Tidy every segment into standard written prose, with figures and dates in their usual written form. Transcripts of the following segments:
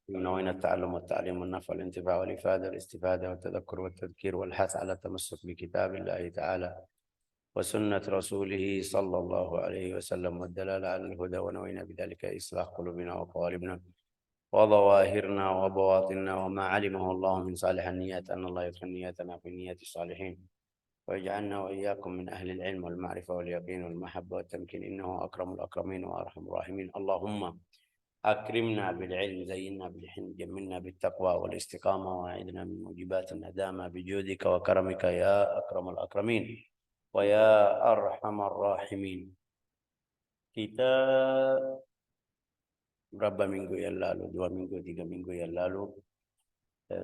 نوينا التعلم والتعليم والنفع والانتفاع والإفادة والاستفادة والتذكر والتذكير والحث على التمسك بكتاب الله تعالى وسنة رسوله صلى الله عليه وسلم والدلالة على الهدى، ونوينا بذلك إصلاح قلوبنا وقوالبنا وظواهرنا وبواطننا، وما علمه الله من صالح النيات أن الله يدخل نياتنا في نيات الصالحين، ويجعلنا وإياكم من أهل العلم والمعرفة واليقين والمحبة والتمكين، إنه أكرم الأكرمين وأرحم الراحمين. اللهم أكرمنا بالعلم، زينا بالحلم، جملنا بالتقوى والاستقامة، وأعذنا من موجبات الندامة بجودك وكرمك يا أكرم الأكرمين ويا أرحم الراحمين. Kita berapa minggu yang lalu, 2 minggu, 3 minggu yang lalu,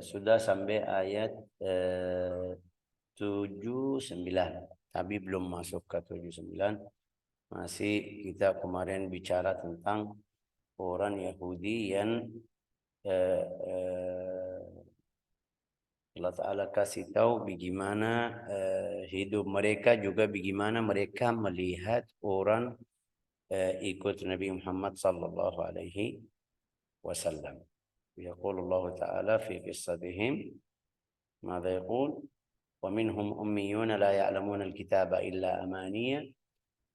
sudah sampai ayat 7-9, tapi belum masuk ke 7-9. Masih kita kemarin bicara tentang orang Yahudi yang Allah Ta'ala kasih tahu bagaimana hidup mereka, juga bagaimana mereka melihat orang ikut Nabi Muhammad sallallahu alaihi wasallam. يقول الله تعالى في قصتهم ماذا يقول؟ ومنهم أميون لا يعلمون الكتاب إلا أمانية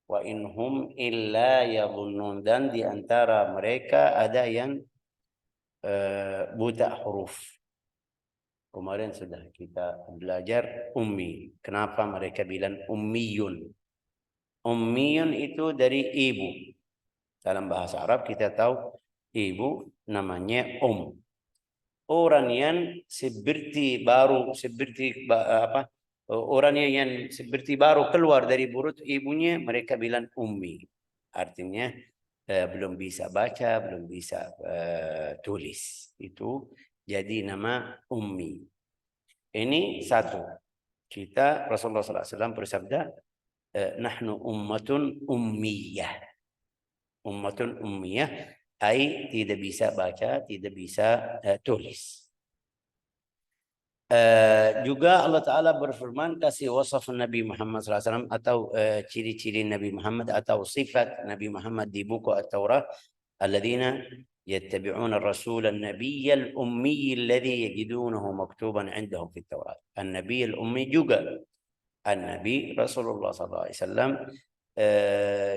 وإن هم إلا يظنون. Dan di antara mereka ada yang buta huruf. Kemarin sudah kita belajar ummi. Kenapa mereka bilang ummiyun? Ummiyun itu dari ibu. Dalam bahasa Arab kita tahu ibu namanya Orang yang seperti baru, orang yang seperti baru keluar dari perut ibunya, mereka bilang ummi. Artinya belum bisa baca, belum bisa tulis. Itu jadi nama ummi. Ini satu. Kita Rasulullah SAW bersabda, nahnu ummatun ummiyah. Ummatun ummiyah, ai tidak bisa baca, tidak bisa tulis. Juga Allah Ta'ala berfirman kasih wasaf Nabi Muhammad SAW atau ciri-ciri Nabi Muhammad atau sifat Nabi Muhammad di buku At-Taurat, alladzina yattabi'una ar-rasul an-nabiy al-ummi alladhi yajidunahu maktuban 'indahum fi at-Taurat. An-nabiy al-ummi juga An-Nabi Rasulullah SAW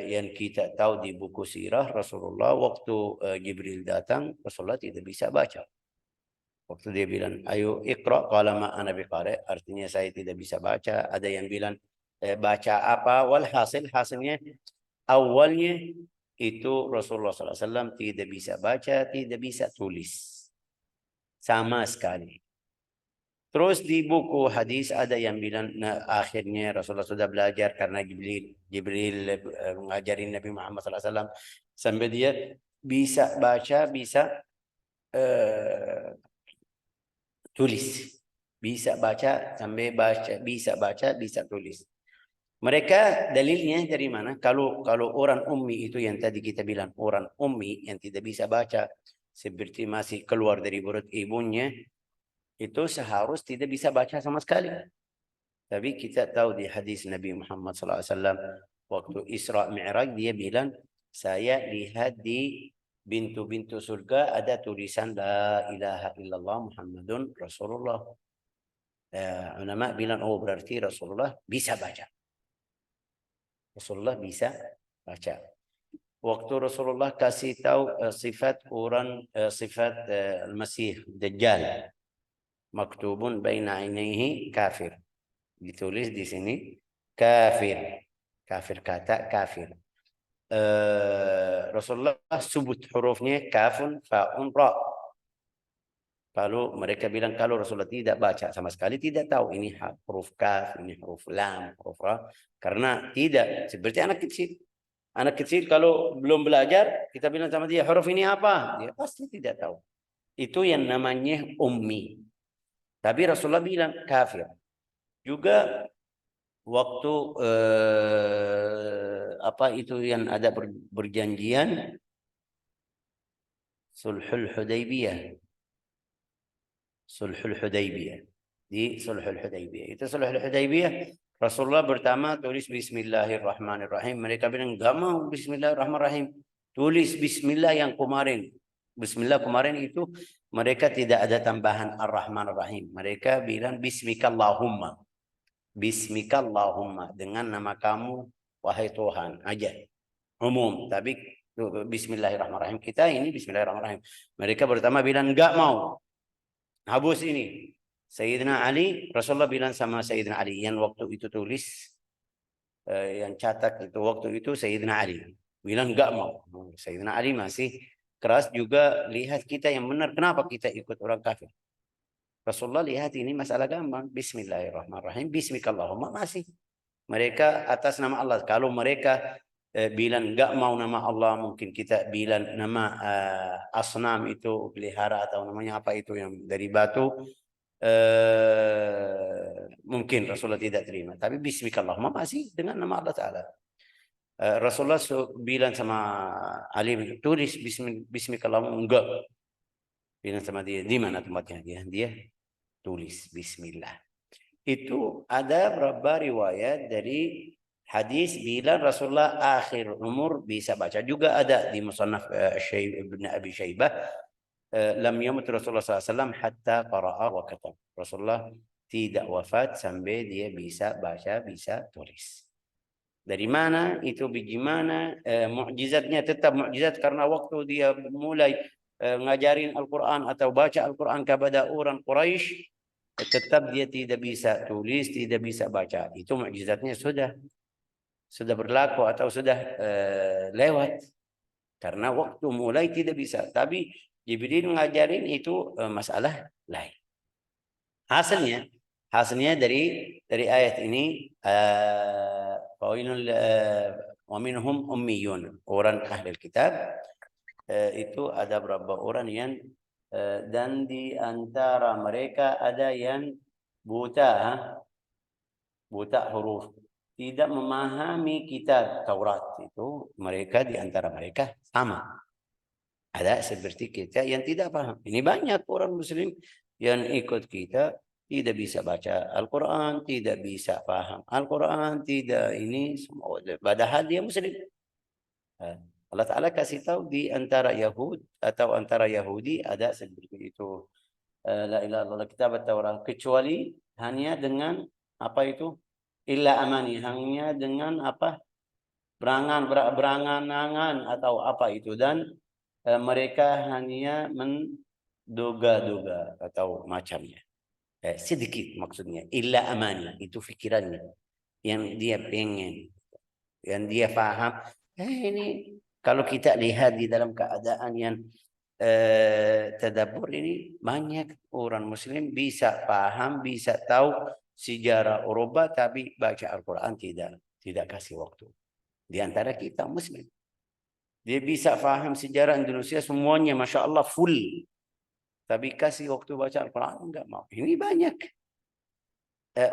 yang kita tahu di buku sirah Rasulullah, waktu Jibril datang, Rasulullah tidak bisa baca. Waktu dia bilang, ayo iqra, qala ma ana biqari, artinya saya tidak bisa baca. Ada yang bilang baca apa? Hasilnya awalnya itu Rasulullah SAW tidak bisa baca, tidak bisa tulis sama sekali. Terus di buku hadis ada yang bilang akhirnya Rasulullah sudah belajar karena Jibril mengajarin Nabi Muhammad SAW sampai dia bisa baca, bisa tulis. Bisa baca sampai bisa baca, bisa tulis. Mereka dalilnya dari mana? Kalau orang ummi itu yang tadi kita bilang, orang ummi yang tidak bisa baca, seperti masih keluar dari perut ibunya, itu seharus tidak bisa baca sama sekali. Tapi kita tahu di hadis Nabi Muhammad SAW waktu Isra Mi'raj, dia bilang, saya lihat di pintu-pintu surga ada tulisan La ilaha illallah Muhammadun Rasulullah. Ulama bilang, oh berarti Rasulullah bisa baca. Rasulullah bisa baca. Waktu Rasulullah kasih tahu sifat orang, sifat Al-Masih Dajjal, maktubun baina ainaihi kafir. Ditulis di sini kafir. Kafir, kata kafir. Rasulullah sebut hurufnya kafun, fa'un, ra. Lalu mereka bilang kalau Rasulullah tidak baca sama sekali, tidak tahu ini huruf kaf, ini huruf lam, huruf ra. Karena tidak, seperti anak kecil. Anak kecil kalau belum belajar, kita bilang sama dia, huruf ini apa? Dia pasti tidak tahu. Itu yang namanya ummi. Tapi Rasulullah bilang kafir. Juga waktu apa itu yang ada berjanjian Sulhul Hudaybiyah. Sulhul Hudaybiyah. Di Sulhul Hudaybiyah. Itu Sulhul Hudaybiyah. Rasulullah pertama tulis Bismillahirrahmanirrahim. Mereka bilang, enggak mau Bismillahirrahmanirrahim. Tulis Bismillah yang kemarin. Bismillah kemarin itu mereka tidak ada tambahan Ar-Rahman Ar-Rahim. Mereka bilang Bismikallahumma. Bismikallahumma, dengan nama kamu wahai Tuhan aja. Umum, tapi Bismillahirrahmanirrahim. Kita ini Bismillahirrahmanirrahim. Mereka pertama bilang enggak mau. Habus ini. Sayyidina Ali, Rasulullah bilang sama Sayyidina Ali yang waktu itu tulis, yang catat itu waktu itu Sayyidina Ali bilang enggak mau. Sayyidina Ali masih keras juga, lihat kita yang benar, kenapa kita ikut orang kafir? Rasulullah lihat ini masalah gampang. Bismillahirrahmanirrahim. Bismikallahumma masih. Mereka atas nama Allah. Kalau mereka bilang enggak mau nama Allah, mungkin kita bilang nama asnam itu pelihara atau namanya apa itu yang dari batu, mungkin Rasulullah tidak terima. Tapi Bismikallahumma masih dengan nama Allah Ta'ala. Rasulullah bilang sama Ali, tulis Bismikallahumma, enggak. Bilang sama dia, di mana tempatnya? Dia tulis Bismillah. Itu ada beberapa riwayat dari hadis bilang Rasulullah akhir umur bisa baca. Juga ada di Musannaf Ibn Abi Syaibah, lam yamut Rasulullah SAW hatta qara'a wa katab. Rasulullah tidak wafat sampai dia bisa baca, bisa tulis. Dari mana itu, bagaimana mukjizatnya? Tetap mukjizat karena waktu dia mulai ngajarin Al-Quran atau baca Al-Quran kepada orang Quraisy, tetap dia tidak bisa tulis, tidak bisa baca. Itu mukjizatnya sudah berlaku atau sudah lewat. Karena waktu mulai tidak bisa. Tapi Jibril ngajarin itu masalah lain. Hasilnya dari ayat ini, wa minhum ummiyun, orang ahli kitab, itu ada berapa orang yang dan di antara mereka ada yang buta huruf, tidak memahami kitab Taurat. Itu mereka di antara mereka sama. Ada seperti kita yang tidak paham. Ini banyak orang muslim yang ikut kita tidak bisa baca Al-Quran, tidak bisa paham Al-Quran, tidak ini semua. Padahal dia muslim. Allah Ta'ala kasih tahu di antara Yahud atau antara Yahudi ada seperti itu. La ilaha illallah kitab Taurat, kecuali hanya dengan apa itu? Illa amani, hanya dengan apa? Berangan-angan atau apa itu, dan mereka hanya menduga-duga atau macamnya. Sedikit maksudnya. Illa amani, itu fikirannya yang dia pengen, yang dia paham. Ini kalau kita lihat di dalam keadaan yang tadabbur ini, banyak orang muslim bisa paham, bisa tahu sejarah Eropa, tapi baca Al-Quran tidak kasih waktu. Di antara kita muslim, dia bisa paham sejarah Indonesia semuanya, masya Allah full, tapi kasih waktu baca Al-Quran enggak mau. Ini banyak.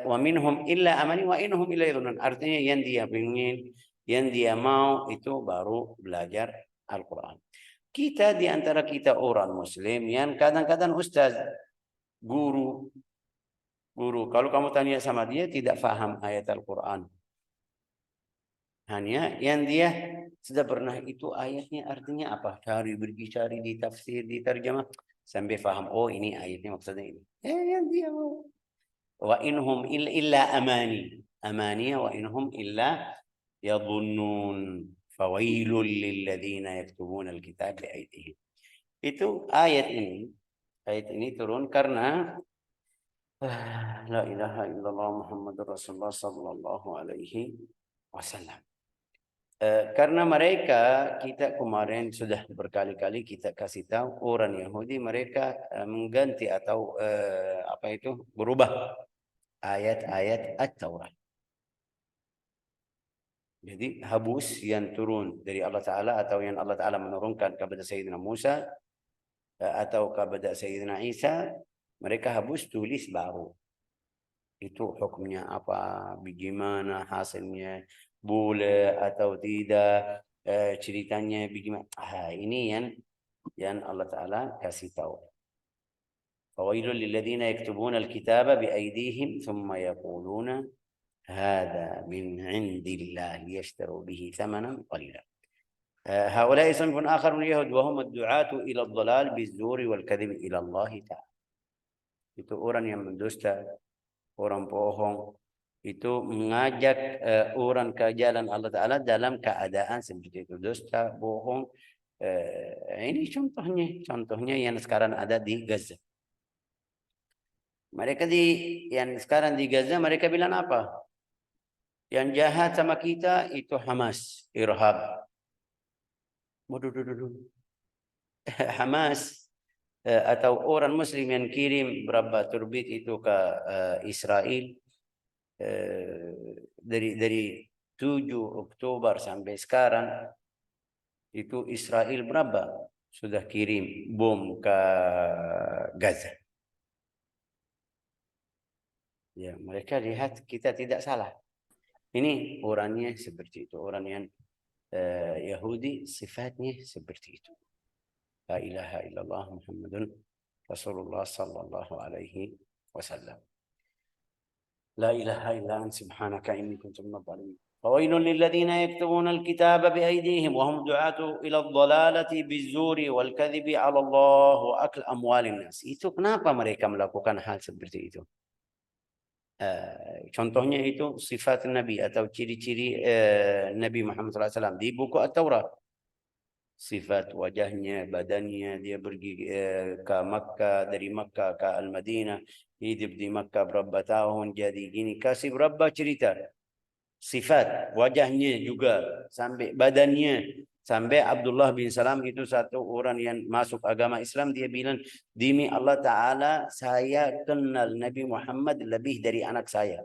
Wa minhum illa amani wa inhum illa yadhunnun. Artinya yang dia ingin, yang dia mau itu baru belajar Al-Quran. Kita di antara kita orang muslim yang kadang-kadang ustaz, guru, kalau kamu tanya sama dia tidak paham ayat Al-Quran. Hanya yang dia sudah pernah itu ayatnya artinya apa? Cari di tafsir, di terjemah sampai paham. Oh ini ayatnya maksudnya ini. Yang dia mau. Wa inhum illa amani. Amaniya wa inhum illa yadhunnun. Fawailul lilladzina yaktubuna alkitab biaydihim. Itu ayat ini turun karena la ilaha illallah Muhammadur Rasulullah sallallahu alaihi wasallam. Karena mereka, kita kemarin sudah berkali-kali kita kasih tahu orang Yahudi, mereka mengganti atau apa itu, berubah ayat-ayat At-Taurat. Jadi habus yang turun dari Allah Ta'ala atau yang Allah Ta'ala menurunkan kepada Sayyidina Musa atau kepada Sayyidina Isa, mereka habus tulis baru. Itu hukumnya apa, bagaimana hasilnya, boleh atau tidak, ceritanya bagaimana. Ini yang Allah Ta'ala kasih tahu. Fawailul lilladzina yaktubuna al-kitaba biaydihim thumma yaquluna هذا من عند الله ليشتروا به ثمنا قليلا. هؤلاء صنف آخر من اليهود وهم الدعاة إلى الضلال بالزور والكذب إلى الله تعالى. Itu orang yang mendusta, orang bohong, itu mengajak orang ke jalan Allah Ta'ala dalam keadaan seperti itu. Dusta, bohong. Ini contohnya yang sekarang ada di Gaza. Mereka yang sekarang di Gaza, mereka bilang apa? Yang jahat sama kita itu Hamas, irhab. Hamas atau orang Muslim yang kirim berapa turbit itu ke Israel dari 7 Oktober sampai sekarang itu Israel berapa sudah kirim bom ke Gaza. Ya, mereka lihat kita tidak salah. Ini orangnya seperti itu, orang yang Yahudi sifatnya seperti itu. La ilaha illallah Muhammadun Rasulullah sallallahu alaihi wasallam. La ilaha illa anta subhanaka inni kuntu minadh dhalimin. فويل للذين يكتبون الكتاب بأيديهم وهم دعاة إلى الضلالة بالزور والكذب على الله وأكل أموال الناس. Itu kenapa mereka melakukan hal seperti itu? Contohnya itu sifat Nabi atau ciri-ciri Nabi Muhammad SAW di buku At-Taurat. Sifat wajahnya, badannya, dia pergi ke Makkah, dari Makkah ke Al-Madinah, hidup di Makkah berapa tahun, jadi gini, kasih berapa cerita. Sifat wajahnya juga, sampai badannya. Sampai Abdullah bin Salam itu satu orang yang masuk agama Islam, dia bilang, demi Allah Ta'ala, saya kenal Nabi Muhammad lebih dari anak saya.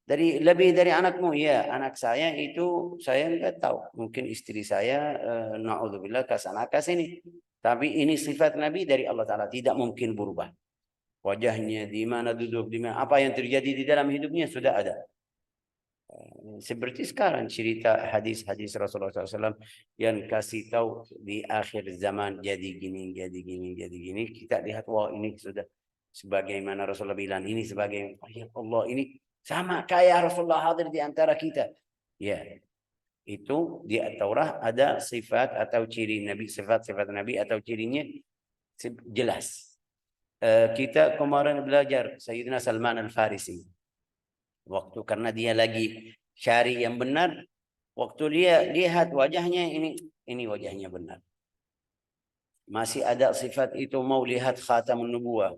Lebih dari anakmu? Ya, anak saya itu saya enggak tahu. Mungkin istri saya, na'udzubillah, kesana kesini. Tapi ini sifat Nabi dari Allah Ta'ala, tidak mungkin berubah. Wajahnya, di mana duduk, di mana, apa yang terjadi di dalam hidupnya sudah ada. Seperti sekarang cerita hadis-hadis Rasulullah SAW yang kasih tahu di akhir zaman jadi gini, jadi gini, jadi gini. Kita lihat, wah ini sudah sebagaimana Rasulullah bilang, ini sebagai ya Allah, ini sama kayak Rasulullah hadir di antara kita. Ya, itu di Taurat ada sifat atau ciri Nabi, sifat-sifat Nabi atau cirinya jelas. Kita kemarin belajar Sayyidina Salman Al-Farisi. Waktu karena dia lagi cari yang benar, waktu dia lihat wajahnya ini wajahnya benar. Masih ada sifat itu mau lihat khatamun nubuwah.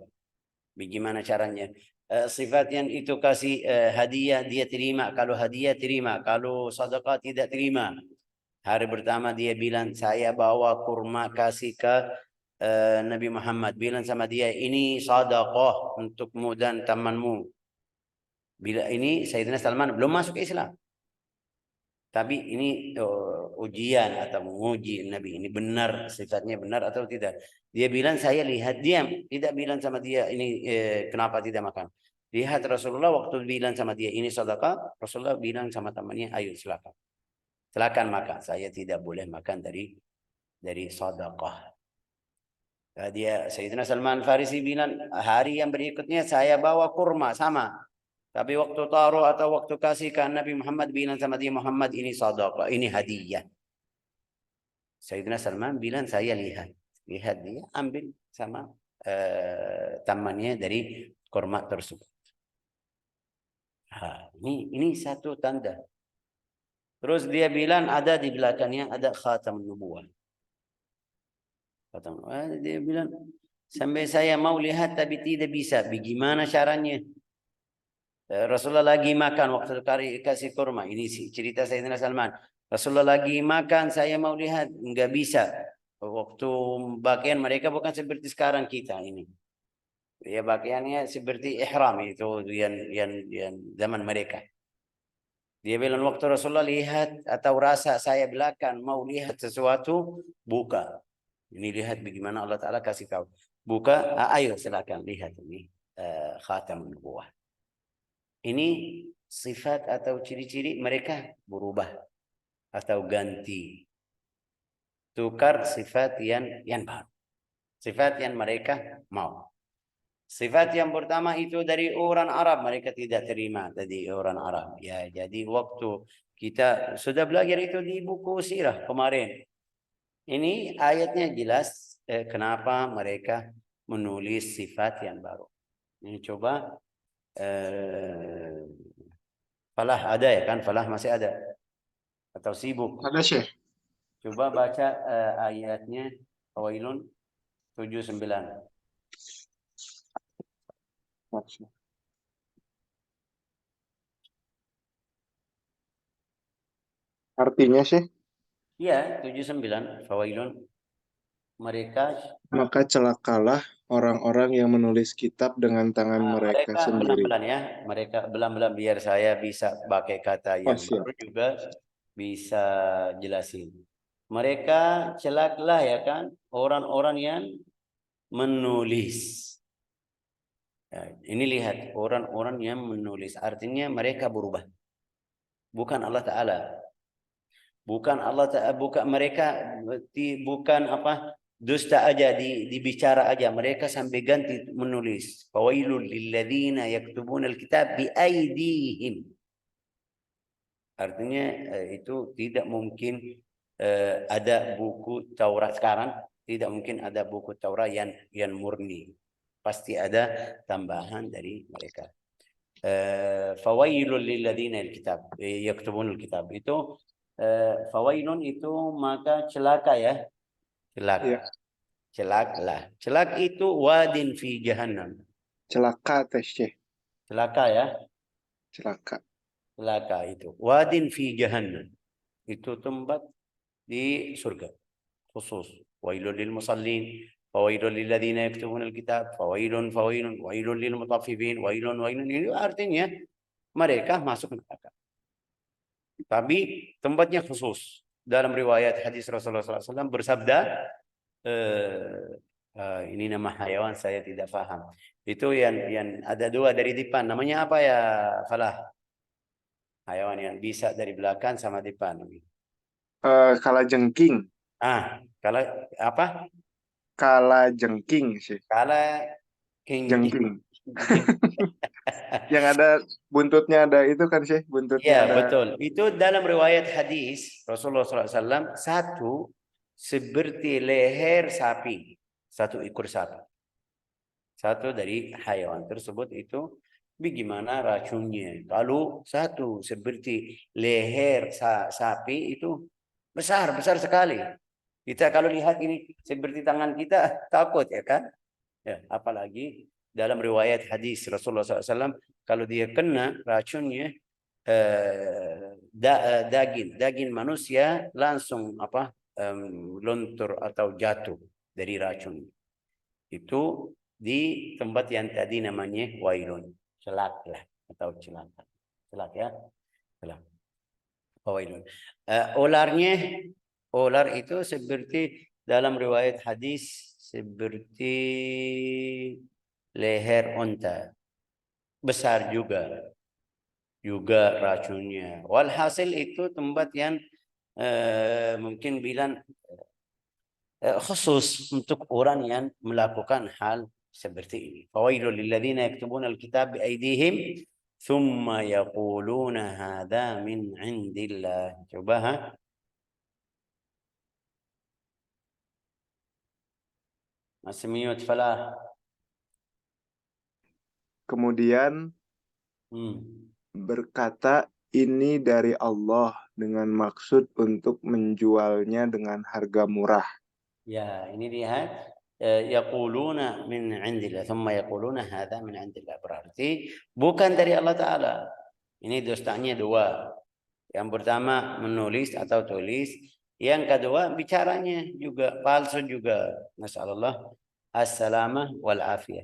Bagaimana caranya? Sifat yang itu kasih hadiah dia terima, kalau hadiah terima, kalau sedekah tidak terima. Hari pertama dia bilang saya bawa kurma kasih ke Nabi Muhammad, bilang sama dia ini sedekah untukmu dan temanmu. Bila ini Sayyidina Salman belum masuk ke Islam. Tapi ini ujian atau menguji Nabi ini benar, sifatnya benar atau tidak. Dia bilang saya lihat diam, tidak bilang sama dia ini kenapa tidak makan. Lihat Rasulullah waktu bilang sama dia ini sedekah, Rasulullah bilang sama temannya ayo silakan. Silakan makan, saya tidak boleh makan dari sedekah. Dia Sayyidina Salman Farisi bilang hari yang berikutnya saya bawa kurma sama. Tapi waktu taruh atau waktu kasih ke Nabi Muhammad bilang sama dia Muhammad ini sedekah, ini hadiah. Sayyidina Salman bilang saya lihat dia ambil sama temannya dari kurma tersebut. Ini satu tanda. Terus dia bilang ada di belakangnya ada khatam nubuwah. Dia bilang sampai saya mau lihat tapi tidak bisa. Bagaimana caranya? Rasulullah lagi makan waktu kasih kurma. Ini cerita Sayyidina Salman. Rasulullah lagi makan, saya mau lihat, enggak bisa. Waktu pakaian mereka bukan seperti sekarang kita ini. Ya pakaiannya seperti ihram itu yang zaman mereka. Dia bilang waktu Rasulullah lihat atau rasa saya belakang mau lihat sesuatu, buka. Ini lihat bagaimana Allah Ta'ala kasih tahu. Buka, ayo silakan lihat ini khatam nubuwah. Ini sifat atau ciri-ciri mereka berubah atau ganti. Tukar sifat yang baru. Sifat yang mereka mau. Sifat yang pertama itu dari orang Arab, mereka tidak terima dari orang Arab. Ya, jadi waktu kita sudah belajar itu di buku sirah kemarin. Ini ayatnya jelas kenapa mereka menulis sifat yang baru. Ini coba Falah ada ya kan? Falah masih ada atau sibuk? Ada Syekh. Coba baca ayatnya Fawailun 79. Artinya Syekh, Iya, 79 Fawailun. Mereka maka celakalah orang-orang yang menulis kitab dengan tangan mereka mereka sendiri. belam-belam ya. Mereka belam-belam biar saya bisa pakai kata Oh, yang siap. baru juga bisa jelasin. Mereka celaklah ya kan orang-orang yang menulis. Ya, ini lihat orang-orang yang menulis artinya mereka berubah. Bukan Allah Ta'ala. Bukan Allah Ta'ala, bukan mereka bukan apa dusta aja dibicara aja, mereka sampai ganti menulis. Fawailul lilladzina yaktubuna alkitab biaidihim. Artinya itu tidak mungkin ada buku Taurat sekarang, tidak mungkin ada buku Taurat yang murni. Pasti ada tambahan dari mereka. Fawailul lilladzina alkitab yaktubuna alkitab itu fawailun itu maka celaka ya, celak, Iya. celaklah. Celak itu wadin fi jahannam. Celaka teh Syekh. Celaka ya, Celaka. celaka itu. Wadin fi jahannam. Itu tempat di surga khusus. Wailul lil musallin, fawailul lil ladzina yaktubuna alkitab, fawailun fawailun, wailul lil mutaffifin, wailun. Ini artinya mereka masuk neraka. Tapi tempatnya khusus. Dalam riwayat hadis Rasulullah SAW bersabda, ini nama hayawan saya tidak paham. Itu yang ada dua dari depan. Namanya apa ya, Falah? Hayawan yang bisa dari belakang sama depan. Kalajengking. Kalau apa? Kalajengking Syekh. Kala king. Jengking. Yang ada buntutnya ada itu kan Syekh, buntutnya Ya, ada. betul. Itu dalam riwayat hadis Rasulullah SAW satu seperti leher sapi, satu ekor sapi. Satu dari hayawan tersebut itu bagaimana racunnya. Kalau satu seperti leher sapi itu besar sekali. Kita kalau lihat ini seperti tangan kita takut ya kan? Ya, apalagi dalam riwayat hadis Rasulullah SAW kalau dia kena racunnya daging manusia langsung luntur atau jatuh dari racun. Itu di tempat yang tadi namanya wailun, celak lah atau celaka, celak ya, celak. Wailun. Ular itu seperti dalam riwayat hadis seperti leher unta, besar juga racunnya. Walhasil itu tempat yang mungkin bilang khusus untuk orang yang melakukan hal seperti ini. Fawailul lilladzina yaktubuna alkitab biaidihim thumma yaquluna hadza min indillah. Coba ha? Masih mute Falah. Kemudian berkata ini dari Allah dengan maksud untuk menjualnya dengan harga murah. Ya, ini lihat yaquluna min indillah thumma yaquluna hadza min indillah, berarti bukan dari Allah Taala. Ini dustanya dua. Yang pertama menulis atau tulis, yang kedua bicaranya juga palsu juga. Nasallallahu as-salamah wal afiyah.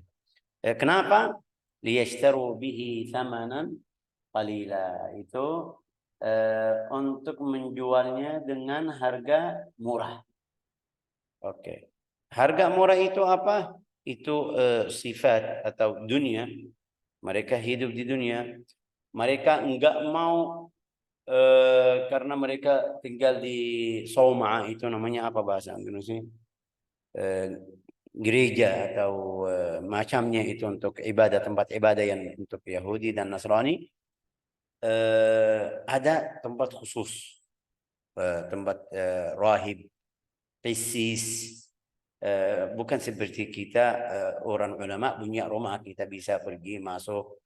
Kenapa? Liyashtaru bihi thamanan qalila. Itu untuk menjualnya dengan harga murah. Oke. Harga murah itu apa? Itu sifat atau dunia. Mereka hidup di dunia. Mereka enggak mau karena mereka tinggal di Soma, itu namanya apa bahasa Indonesia? gereja atau macamnya itu untuk ibadah, tempat ibadah yang untuk Yahudi dan Nasrani, ada tempat khusus, tempat rahib, qisis. Bukan seperti kita orang ulama punya rumah, kita bisa pergi masuk,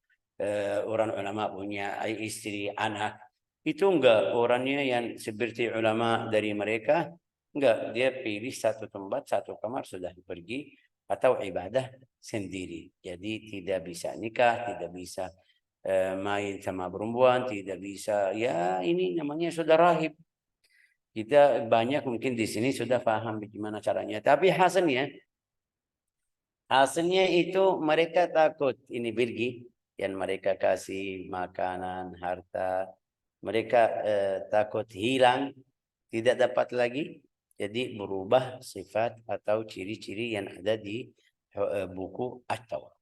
orang ulama punya istri, anak. Itu enggak, orangnya yang seperti ulama dari mereka, enggak, dia pilih satu tempat, satu kamar, sudah pergi atau ibadah sendiri. Jadi tidak bisa nikah, tidak bisa main sama perempuan, tidak bisa, ya ini namanya sudah rahib. Kita banyak mungkin di sini sudah paham bagaimana caranya. Tapi hasilnya itu mereka takut ini pergi, yang mereka kasih makanan, harta, mereka takut hilang, tidak dapat lagi. Jadi berubah sifat atau ciri-ciri yang ada di buku At-Taurat.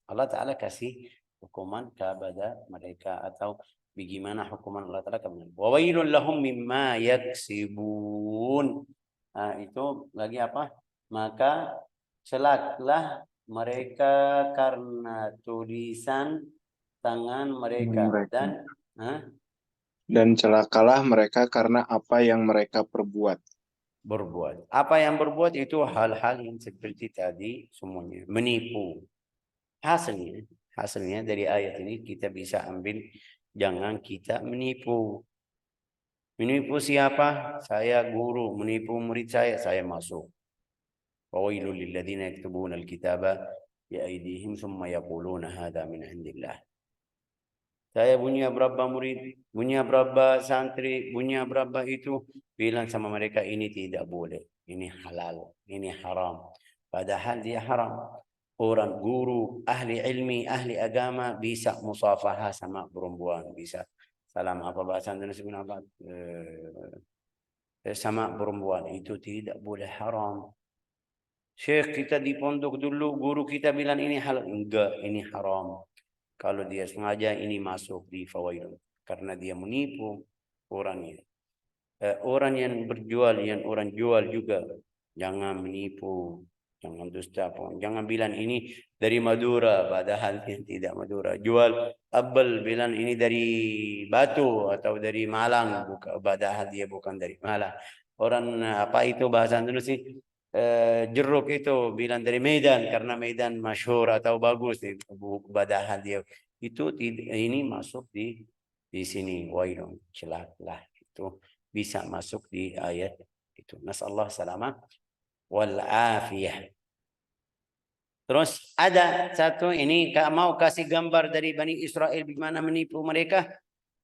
Allah Ta'ala kasih hukuman kepada mereka, atau bagaimana hukuman Allah Ta'ala kepada mereka. Wa wailun lahum mimma yaksibun. Itu lagi apa? Maka celaklah mereka karena tulisan tangan mereka. Dan celakalah mereka karena apa yang mereka perbuat. Berbuat. Apa yang berbuat itu hal-hal yang seperti tadi semuanya. Menipu. Hasilnya dari ayat ini kita bisa ambil, jangan kita menipu. Menipu siapa? Saya guru, menipu murid saya masuk. Fawailul lilladzina yaktubuna alkitaba biaydihim thumma yaquluna hadza min indillah. Saya punya berapa murid, punya berapa santri, punya berapa itu, bilang sama mereka ini tidak boleh, ini halal, ini haram. Padahal dia haram. Orang guru, ahli ilmi, ahli agama bisa musafahah sama perempuan, bisa salam apa bahasa Indonesia apa sama perempuan, itu tidak boleh, haram. Syekh kita di pondok dulu, guru kita bilang ini halal, enggak, ini haram. Kalau dia sengaja, ini masuk di fawailun, karena dia menipu orangnya. Orang yang berjual, yang orang jual juga, jangan menipu, jangan dusta pun. Jangan bilang ini dari Madura, padahal yang tidak Madura. Jual apel, bilang ini dari Batu atau dari Malang, padahal dia bukan dari Malang. Orang apa itu bahasa Indonesia? Jeruk itu bilang dari Medan karena Medan masyhur atau bagus, padahal dia itu ini masuk di sini, wailun, celaklah, itu bisa masuk di ayat itu. Nasallahu salamah wal afiyah. Terus ada satu ini, mau kasih gambar dari Bani Israel bagaimana menipu mereka.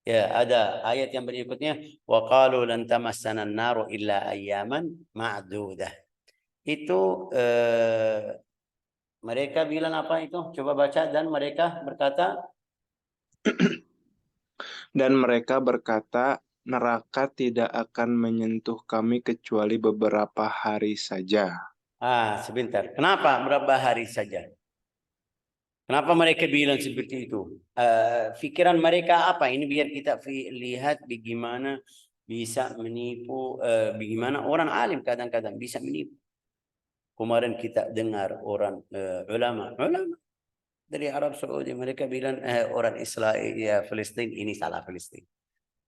Ya, ada ayat yang berikutnya, wa qalu lan tamassana an-naru illa ayyaman ma'dudah. Itu mereka bilang apa itu? Coba baca. Dan mereka berkata, dan mereka berkata, neraka tidak akan menyentuh kami kecuali beberapa hari saja. Sebentar. Kenapa berapa hari saja? Kenapa mereka bilang seperti itu? Pikiran mereka apa? Ini biar kita lihat bagaimana bisa menipu, bagaimana orang alim kadang-kadang bisa menipu. Kemarin kita dengar orang ulama dari Arab Saudi, mereka bilang orang Israel, ya Palestina ini salah Palestina,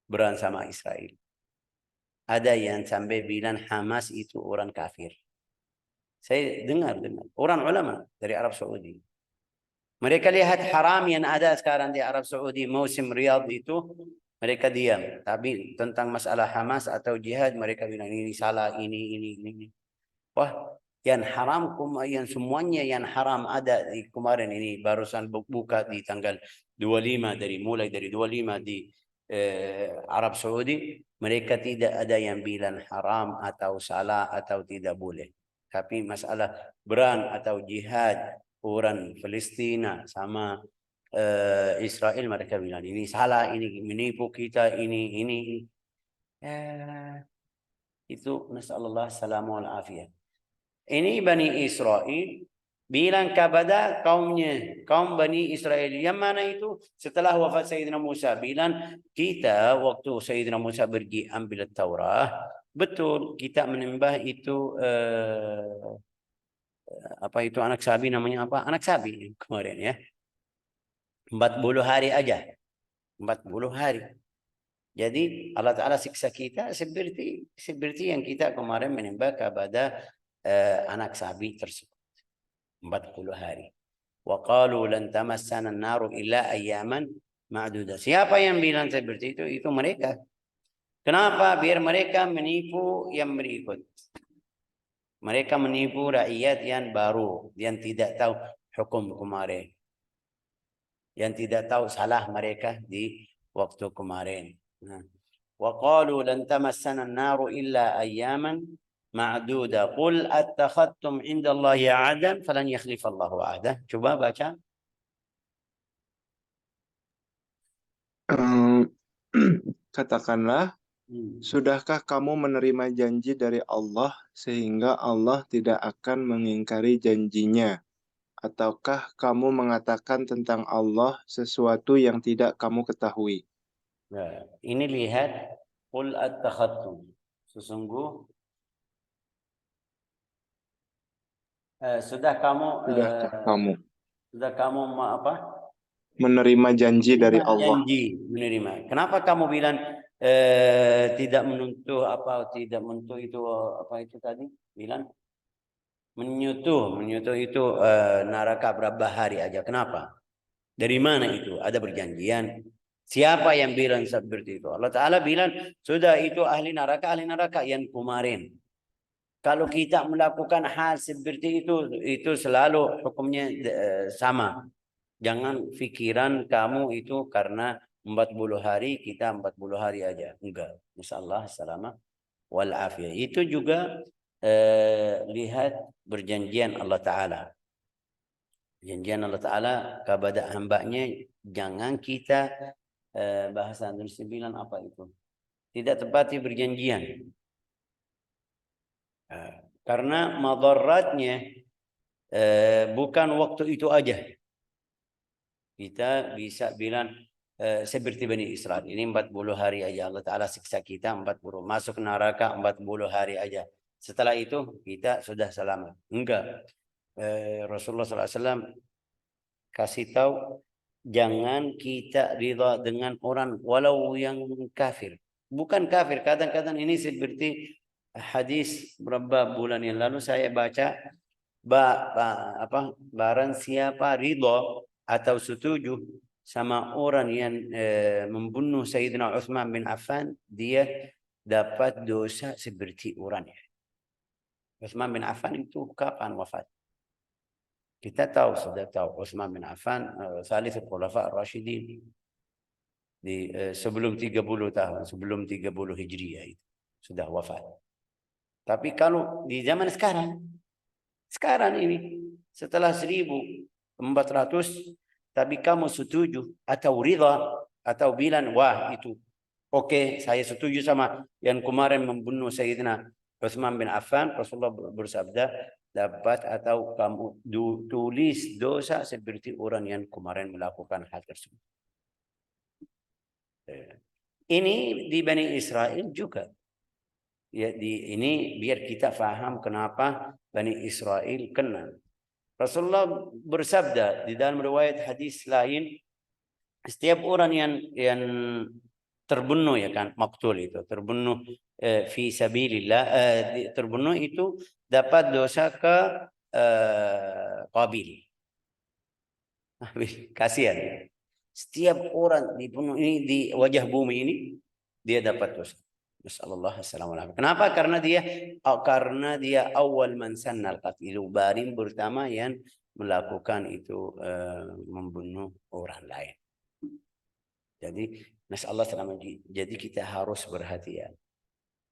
berantem sama Israel. Ada yang sampai bilang Hamas itu orang kafir. Saya dengar orang ulama dari Arab Saudi. Mereka lihat haram yang ada sekarang di Arab Saudi, musim Riyadh itu, mereka diam. Tapi tentang masalah Hamas atau jihad, mereka bilang ini salah, ini. Wah, yang haram, yang semuanya yang haram ada di kemarin ini, barusan buka di tanggal 25, mulai dari 25 di Arab Saudi, mereka tidak ada yang bilang haram atau salah atau tidak boleh. Tapi masalah perang atau jihad orang Palestina sama Israel, mereka bilang ini salah, ini menipu kita, ini. Itu nasallallahu salamu wal afiyah. Ini Bani Israel bilang kepada kaumnya, kaum Bani Israel yang mana itu setelah wafat Sayyidina Musa, bilang kita waktu Sayyidina Musa pergi ambil Taurat, betul kita menyembah itu apa itu anak sapi namanya apa? Anak sapi kemarin ya. 40 hari aja. 40 hari. Jadi Allah Ta'ala siksa kita seperti yang kita kemarin menembak kepada anak sapi tersebut. 40 hari. Wa qalu lan tamassana an-naru illa ayyaman ma'dudah. Siapa yang bilang seperti itu? Itu mereka. Kenapa? Biar mereka menipu yang berikut. Mereka menipu rakyat yang baru, yang tidak tahu hukum kemarin. Yang tidak tahu salah mereka di waktu kemarin. وقالوا لن تمسنا النار إلا أياما معدودة قل أتخذتم عند الله عهدا فلن يخلف الله عهده. Coba baca. Katakanlah, sudahkah kamu menerima janji dari Allah sehingga Allah tidak akan mengingkari janjinya? Ataukah kamu mengatakan tentang Allah sesuatu yang tidak kamu ketahui? Nah, ini lihat qul attakhadtum. Sesungguh sudah kamu apa? Menerima janji dari Allah. Menerima. Kenapa kamu bilang tidak menyentuh tidak menyentuh itu apa itu tadi? Bilang menyentuh itu neraka berapa hari aja. Kenapa? Dari mana itu? Ada perjanjian. Siapa yang bilang seperti itu? Allah Ta'ala bilang, sudah itu ahli neraka yang kemarin. Kalau kita melakukan hal seperti itu selalu hukumnya sama. Jangan pikiran kamu itu karena 40 hari, kita 40 hari aja. Enggak. Insyaallah selama wal afiyah. Itu juga lihat perjanjian Allah Ta'ala. Perjanjian Allah Ta'ala kepada hambanya, jangan kita bahasa Indonesia bilang apa itu? Tidak tepati perjanjian. Karena madaratnya bukan waktu itu aja. Kita bisa bilang seperti Bani Israel. Ini 40 hari aja. Allah Ta'ala siksa kita 40. Masuk neraka 40 hari aja. Setelah itu kita sudah selamat. Enggak. Rasulullah SAW kasih tahu, jangan kita ridha dengan orang walau yang kafir. Bukan kafir. Kadang-kadang ini seperti hadis berapa bulan yang lalu saya baca, barang siapa ridha atau setuju sama orang yang membunuh Sayyidina Utsman bin Affan, dia dapat dosa seperti orangnya. Utsman bin Affan itu kapan wafat? Kita sudah tahu Utsman bin Affan Thalithul Khulafa Ar-Rasyidin di sebelum 30 tahun, sebelum 30 Hijriah itu sudah wafat. Tapi kalau di zaman sekarang ini setelah 1400, tapi kamu setuju atau ridha atau bilang wah itu oke, saya setuju sama yang kemarin membunuh Sayyidina Utsman bin Affan, Rasulullah bersabda, dapat atau kamu tulis dosa seperti orang yang kemarin melakukan hal tersebut. Ini di Bani Israel juga. Ya, ini biar kita faham kenapa Bani Israel kena. Rasulullah bersabda di dalam riwayat hadis lain, setiap orang yang terbunuh ya kan, maktul itu terbunuh fi sabilillah, terbunuh itu dapat dosa ke Qabil. Kasihan. Setiap orang dibunuh ini di wajah bumi ini, dia dapat dosa. Nasallallahu alaihi. Kenapa? Karena dia awal man sannal qatl, barin pertama yang melakukan itu membunuh orang lain. Jadi nasallahu alaihi. Jadi kita harus berhati-hati.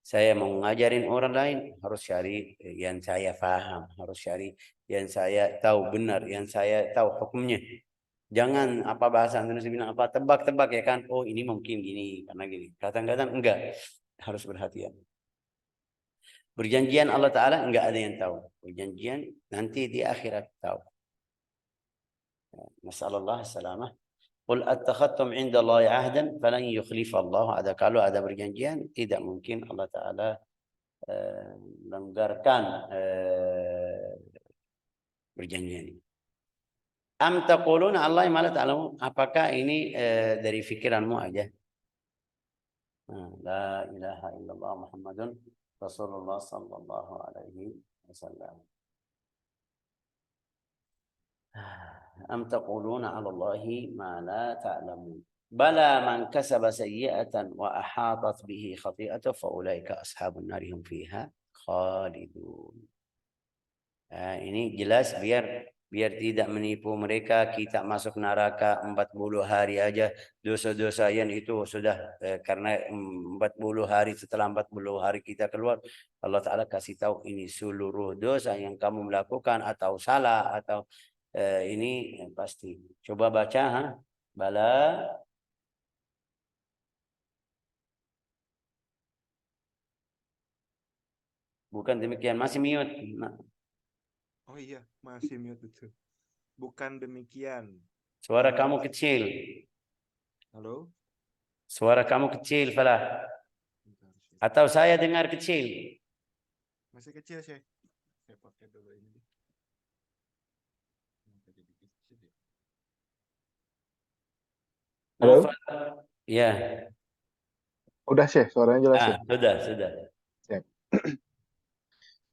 Saya mau ngajarin orang lain, harus cari yang saya paham, harus cari yang saya tahu benar, yang saya tahu hukumnya. Jangan apa bahasa Indonesia bilang apa tebak-tebak ya kan. Oh ini mungkin gini karena gini. Kadang-kadang enggak. Harus berhati-hati. Perjanjian Allah Ta'ala enggak ada yang tahu. Perjanjian nanti di akhirat tahu. Nasallallahu salamah. Qul attakhadtum 'inda Allahi 'ahdan falan yukhlifa Allah. Kalau ada perjanjian tidak mungkin Allah Ta'ala melanggarkan perjanjian. Am taquluna Allah ma la ta'lamun. Apakah ini dari fikiranmu aja? La ilaha illallah Muhammadun Rasulullah sallallahu alaihi wasallam. Am taquluna 'ala Allahi ma la ta'lamun. Bala man kasaba sayyi'atan wa ahatat bihi khati'atuhu fa ulaika ashabun nari hum fiha khalidun. Ini jelas biar tidak menipu mereka, kita masuk neraka 40 hari aja, dosa-dosa yang itu sudah karena 40 hari, setelah 40 hari kita keluar, Allah Ta'ala kasih tahu ini seluruh dosa yang kamu melakukan atau salah atau ini pasti. Coba baca, ha? Bala. Bukan demikian, masih mute. Oh iya, masih mute betul. Bukan demikian. Suara kamu kecil. Halo? Suara kamu kecil, Falah. Atau saya dengar kecil? Masih kecil, Syekh. Saya pakai dulu ini. Halo? Ya. Udah, Syekh. Suaranya jelas, Syekh. Sudah. Syekh.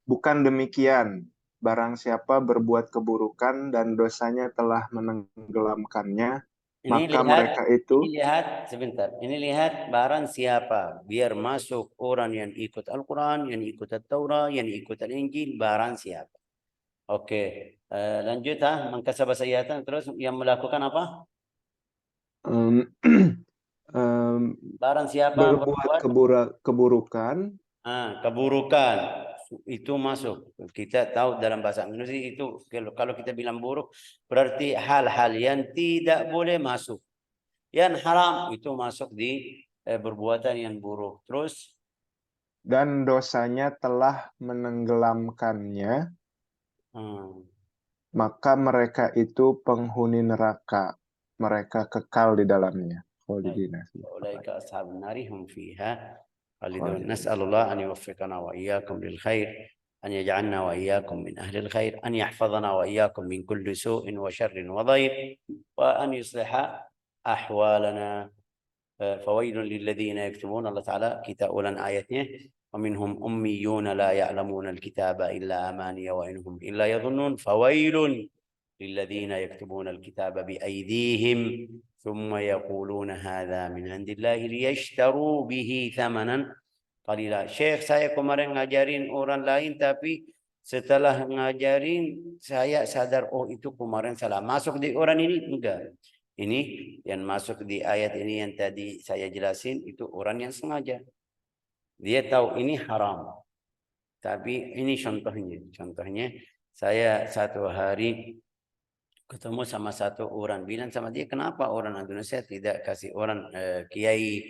Bukan demikian. Barang siapa berbuat keburukan dan dosanya telah menenggelamkannya, maka mereka itu... Ini lihat, sebentar. Ini lihat barang siapa. Biar masuk orang yang ikut Al-Quran, yang ikut Al-Tawrah, yang ikut Al-Injil, barang siapa. Oke. Lanjut, mengkasaba sayyi'atan. Terus yang melakukan apa? Barang siapa berbuat keburukan. Keburukan itu masuk. Kita tahu dalam bahasa Indonesia itu kalau kita bilang buruk berarti hal-hal yang tidak boleh masuk. Yang haram itu masuk di perbuatan yang buruk. Terus dan dosanya telah menenggelamkannya, maka mereka itu penghuni neraka. Mereka kekal di dalamnya. Ulaika ashabun nari hum fiha khalidun. Nas'alullah an yuwaffiqana wa iyyakum lil khair, an yaj'alna wa iyyakum min ahli al khair, an yahfazana wa iyyakum min kulli su'in wa syarrin wa dhayq, wa an yusliha ahwalana. Fawailun lil ladzina yaktubun. Allah Ta'ala kita ulang ayatnya. ومنهم أميون لا يعلمون الكتاب إلا أماني وإنهم إلا يظنون فويل للذين يكتبون الكتاب بأيديهم ثم يقولون هذا من عند الله ليشتروا به ثمنا قليلا. Syekh, saya kemarin ngajarin orang lain tapi setelah ngajarin saya sadar oh itu kemarin salah. Masuk di orang ini enggak. Ini yang masuk di ayat ini yang tadi saya jelasin itu orang yang sengaja. Dia tahu ini haram. Tapi ini contohnya. Contohnya saya satu hari ketemu sama satu orang, bilang sama dia, kenapa orang Indonesia tidak kasih orang kiai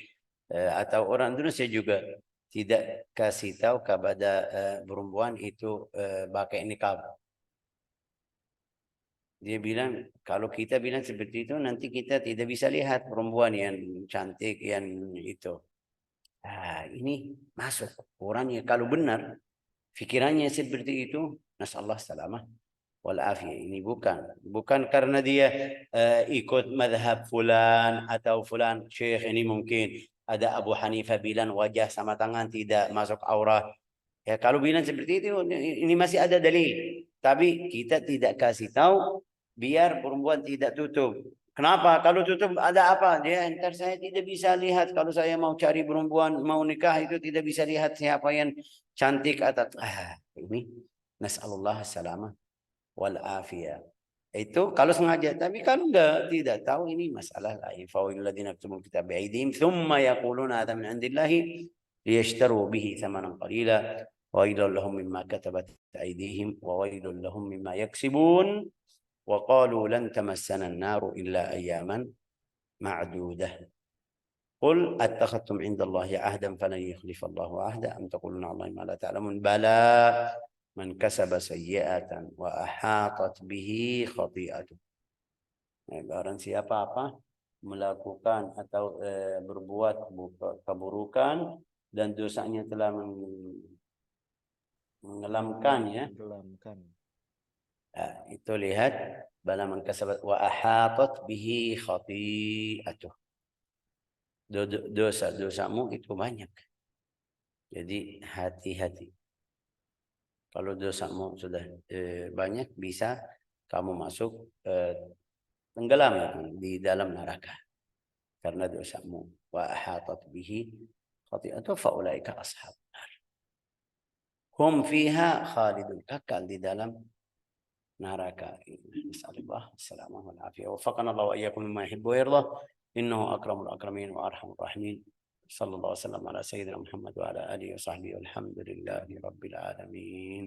atau orang Indonesia juga tidak kasih tahu kepada perempuan itu pakai niqab. Dia bilang kalau kita bilang seperti itu nanti kita tidak bisa lihat perempuan yang cantik yang itu. Ini masuk orangnya kalau benar fikirannya seperti itu, nasallahu salamah wal afiyah. Ini bukan karena dia ikut madhab fulan atau fulan syekh. Ini mungkin ada Abu Hanifah bilang wajah sama tangan tidak masuk aurat. Ya kalau bilang seperti itu ini masih ada dalil. Tapi kita tidak kasih tahu biar perempuan tidak tutup. Kenapa? Kalau tutup ada apa? Dia ntar saya tidak bisa lihat. Kalau saya mau cari perempuan, mau nikah itu tidak bisa lihat siapa yang cantik atau ini. Nas'alullah salamah wal afiyah. Itu kalau sengaja. Tapi kalau tidak tahu ini masalah lain. Fawilul ladzina yaktubuna kitaba bi'aydihim thumma yaquluna hadha min 'indillahi liyashtaru bihi thamanan qalila wa wailul lahum mimma katabat aydihim wa wailul lahum mimma yaksibun. وقالوا لن تمسنا النار إلا أياما معدودة قل أتخذتم عند الله عهدا فلن يخلف الله عهدا أم تقولون على الله ما لا تعلمون بلى من كسب سيئة وأحاطت به خطيئته. Barang siapa melakukan atau berbuat keburukan dan dosanya telah mengelamkannya, Itu lihat bala man kasabat wa ahatat bihi khati'atuh. Dosa-dosamu itu banyak. Jadi hati-hati. Kalau dosamu sudah banyak, bisa kamu masuk tenggelam di dalam neraka karena dosamu. Wa ahatat bihi khati'atuh fa ulaika ashabun nar. Hum fiha khalidun, kekal di dalam neraka. Nasallallahu alaihi wa afiyah. Wafaqana Allah wa iyyakum mimma yuhibbu wa yardah. Innahu akramul akramin wa arhamur rahimin. Sallallahu alaihi wasallam ala sayyidina Muhammad wa ala alihi wa sahbihi. Alhamdulillahi rabbil alamin.